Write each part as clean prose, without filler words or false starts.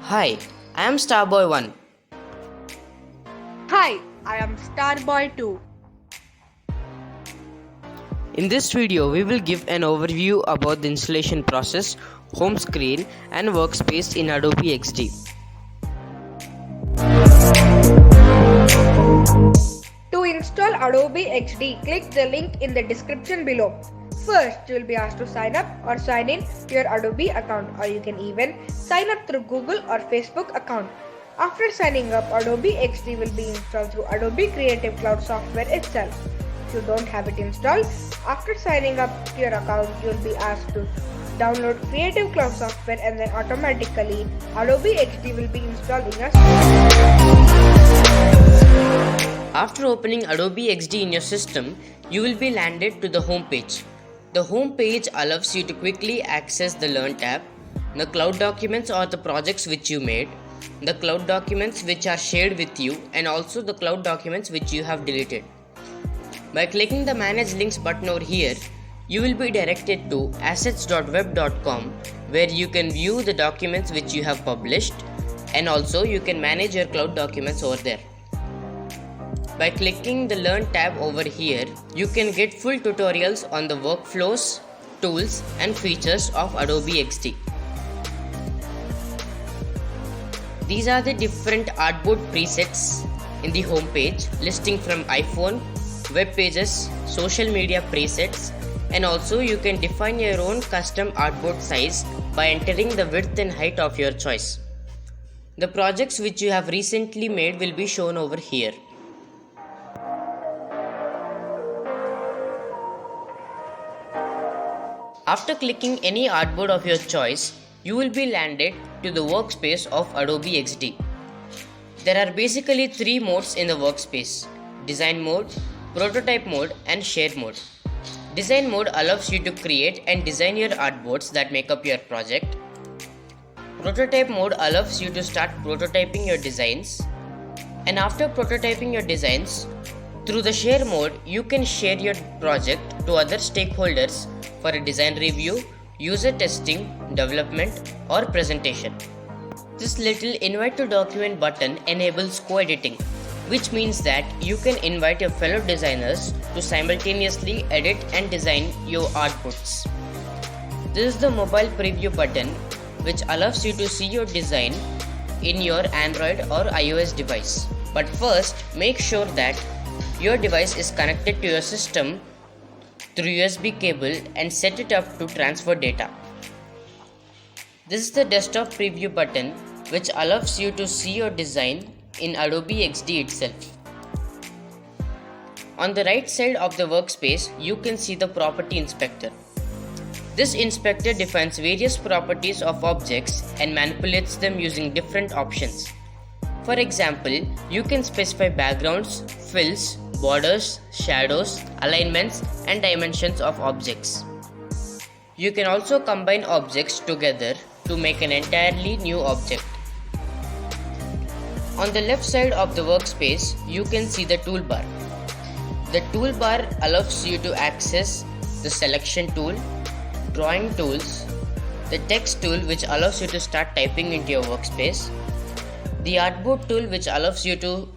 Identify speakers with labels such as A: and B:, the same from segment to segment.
A: Hi, I am Starboy1.
B: Hi, I am Starboy2.
A: In this video, we will give an overview about the installation process, home screen and workspace in Adobe XD.
B: To install Adobe XD, click the link in the description below. First, you will be asked to sign up or sign in to your Adobe account, or you can even sign up through Google or Facebook account. After signing up, Adobe XD will be installed through Adobe Creative Cloud software itself. If you don't have it installed, after signing up to your account, you will be asked to download Creative Cloud software, and then automatically Adobe XD will be installed in your system.
A: After opening Adobe XD in your system, you will be landed to the home page. The home page allows you to quickly access the Learn tab, the cloud documents or the projects which you made, the cloud documents which are shared with you, and also the cloud documents which you have deleted. By clicking the Manage Links button over here, you will be directed to assets.web.com, where you can view the documents which you have published, and also you can manage your cloud documents over there. By clicking the Learn tab over here, you can get full tutorials on the workflows, tools and features of Adobe XD. These are the different artboard presets in the home page, listing from iPhone, web pages, social media presets, and also you can define your own custom artboard size by entering the width and height of your choice. The projects which you have recently made will be shown over here. After clicking any artboard of your choice, you will be landed to the workspace of Adobe XD. There are basically three modes in the workspace: design mode, prototype mode and share mode. Design mode allows you to create and design your artboards that make up your project. Prototype mode allows you to start prototyping your designs. And after prototyping your designs, through the share mode, you can share your project to other stakeholders for a design review, user testing, development or presentation. This little invite to document button enables co-editing, which means that you can invite your fellow designers to simultaneously edit and design your artboards. This is the mobile preview button, which allows you to see your design in your Android or iOS device. But first, make sure that your device is connected to your system through USB cable and set it up to transfer data. This is the desktop preview button, which allows you to see your design in Adobe XD itself. On the right side of the workspace, you can see the property inspector. This inspector defines various properties of objects and manipulates them using different options. For example, you can specify backgrounds, fills, borders, shadows, alignments and dimensions of objects. You can also combine objects together to make an entirely new object. On the left side of the workspace, you can see the toolbar. The toolbar allows you to access the selection tool, drawing tools, the text tool which allows you to start typing into your workspace, the artboard tool which allows you to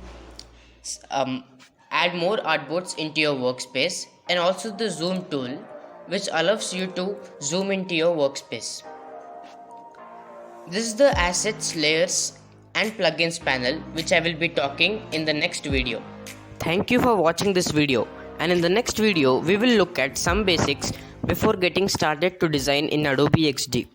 A: add more artboards into your workspace, and also the zoom tool which allows you to zoom into your workspace. This is the assets, layers and plugins panel, which I will be talking in the next video. Thank you for watching this video, and in the next video we will look at some basics before getting started to design in Adobe XD.